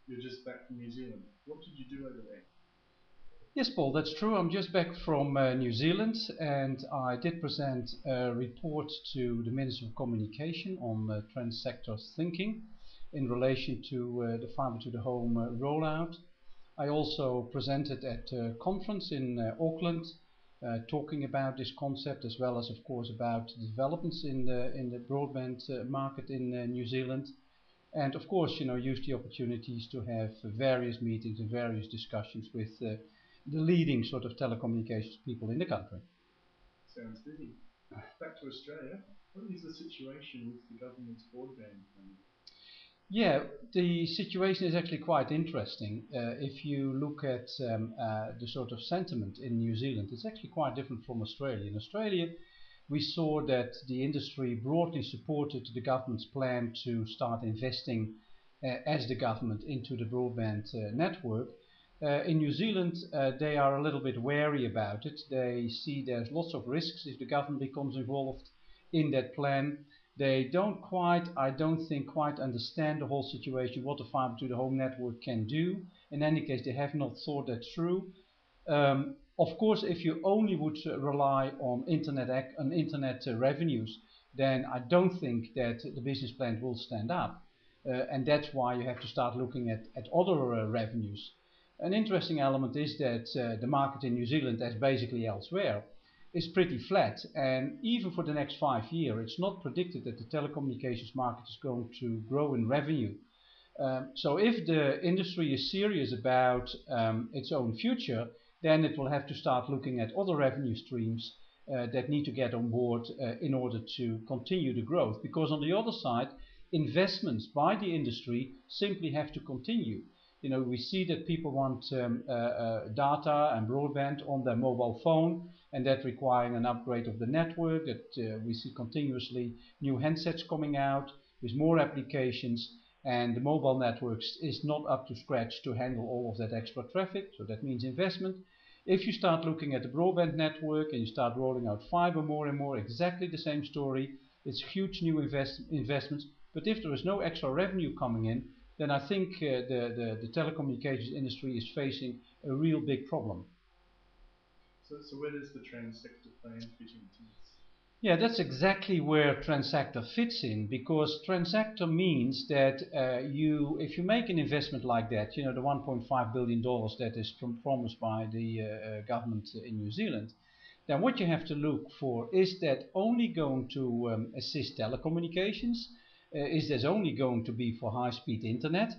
You're just back from New Zealand. What did you do over there? Yes, Paul, that's true. I'm just back from New Zealand, and I did present a report to the Minister of Communication on trans-sector thinking in relation to the fibre to the home rollout. I also presented at a conference in Auckland, talking about this concept, as well as, of course, about the developments in the broadband market in New Zealand. And of course, use the opportunities to have various meetings and various discussions with the leading sort of telecommunications people in the country. Sounds busy. Back to Australia, what is the situation with the government's broadband plan? Yeah, the situation is actually quite interesting. If you look at the sort of sentiment in New Zealand, it's actually quite different from Australia. In Australia, we saw that the industry broadly supported the government's plan to start investing as the government into the broadband network. In New Zealand, they are a little bit wary about it. They see there's lots of risks if the government becomes involved in that plan. They don't quite, I don't think, quite understand the whole situation, what the fibre to the home network can do. In any case, they have not thought that through. Of course, if you only would rely on internet revenues, then I don't think that the business plan will stand up. And that's why you have to start looking at other revenues. An interesting element is that the market in New Zealand, as basically elsewhere, is pretty flat, and even for the next 5 years, it's not predicted that the telecommunications market is going to grow in revenue. So if the industry is serious about its own future, then it will have to start looking at other revenue streams that need to get on board in order to continue the growth. Because on the other side, investments by the industry simply have to continue. We see that people want data and broadband on their mobile phone, and that requiring an upgrade of the network, that we see continuously new handsets coming out with more applications, and the mobile networks is not up to scratch to handle all of that extra traffic, so that means investment. If you start looking at the broadband network and you start rolling out fiber more and more, exactly the same story. It's huge new investments, but if there is no extra revenue coming in, then I think the telecommunications industry is facing a real big problem. So where does the trans-sector plan fit into this? Yeah, that's exactly where Transactor fits in, because Transactor means that if you make an investment like that, the $1.5 billion that is promised by the government in New Zealand, then what you have to look for is that only going to assist telecommunications? Is this only going to be for high-speed internet?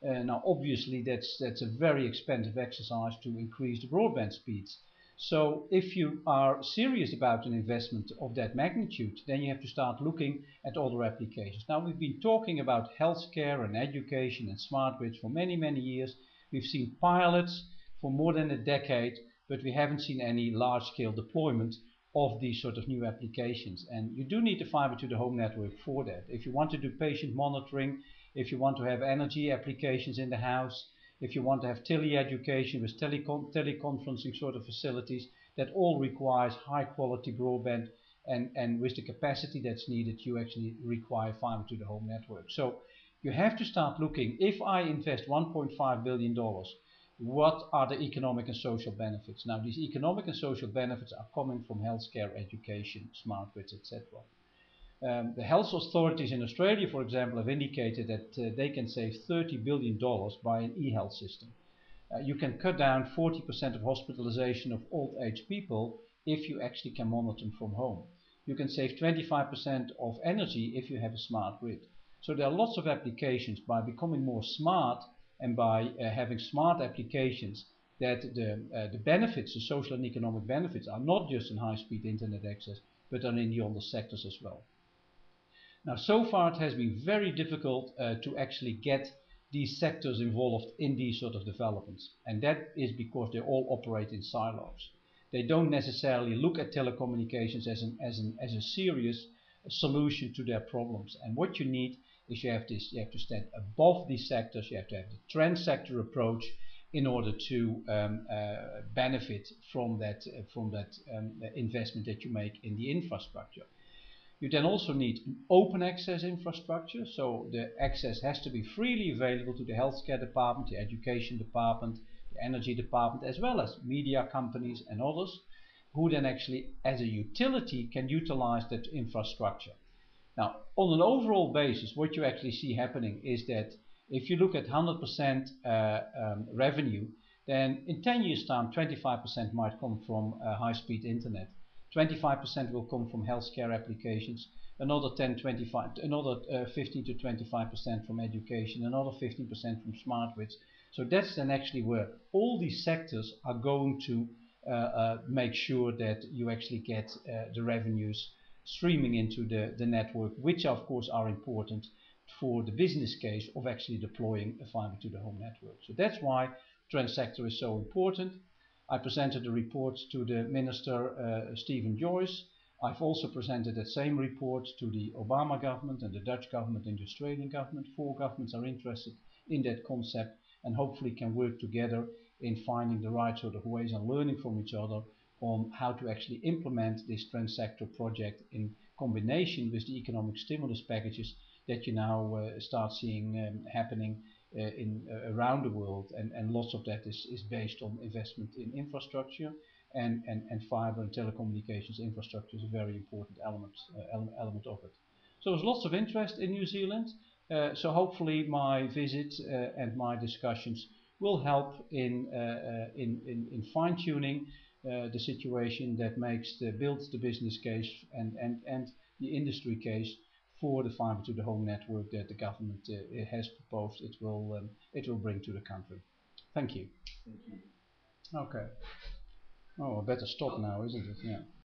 Now, obviously, that's a very expensive exercise to increase the broadband speeds. So if you are serious about an investment of that magnitude, then you have to start looking at other applications. Now, we've been talking about healthcare and education and smart grids for many, many years. We've seen pilots for more than a decade, but we haven't seen any large-scale deployment of these sort of new applications. And you do need the fiber to the home network for that. If you want to do patient monitoring, if you want to have energy applications in the house, if you want to have tele-education with teleconferencing sort of facilities, that all requires high quality broadband, and with the capacity that's needed, you actually require fiber to the home network. So you have to start looking, if I invest $1.5 billion, what are the economic and social benefits? Now, these economic and social benefits are coming from healthcare, education, smart grids, etc. The health authorities in Australia, for example, have indicated that they can save $30 billion by an e-health system. You can cut down 40% of hospitalization of old age people if you actually can monitor them from home. You can save 25% of energy if you have a smart grid. So there are lots of applications by becoming more smart and by having smart applications that the benefits, the social and economic benefits, are not just in high-speed internet access, but are in the other sectors as well. Now, so far it has been very difficult to actually get these sectors involved in these sort of developments, and that is because they all operate in silos. They don't necessarily look at telecommunications as a serious solution to their problems. And what you need is you have to stand above these sectors. You have to have the trans-sector approach in order to benefit from that investment that you make in the infrastructure. You then also need an open access infrastructure, so the access has to be freely available to the healthcare department, the education department, the energy department, as well as media companies and others, who then actually, as a utility, can utilize that infrastructure. Now, on an overall basis, what you actually see happening is that if you look at 100% revenue, then in 10 years' time, 25% might come from high-speed internet, 25% will come from healthcare applications, another 15 to 25% from education, another 15% from smart grids. So that's then actually where all these sectors are going to make sure that you actually get the revenues streaming into the network, which of course are important for the business case of actually deploying a fiber to the home network. So that's why transsector is so important. I presented the report to the Minister Stephen Joyce. I've also presented that same report to the Obama government and the Dutch government and the Australian government. 4 governments are interested in that concept and hopefully can work together in finding the right sort of ways and learning from each other on how to actually implement this transsector project in combination with the economic stimulus packages that you now start seeing happening around the world, and lots of that is based on investment in infrastructure, and fiber and telecommunications infrastructure is a very important element of it. So there's lots of interest in New Zealand, so hopefully my visit and my discussions will help in fine-tuning the situation that builds the business case and the industry case for the fiber to the home network that the government has proposed it will bring to the country. Thank you. Thank you. Okay. Oh, I better stop now, isn't it? Yeah.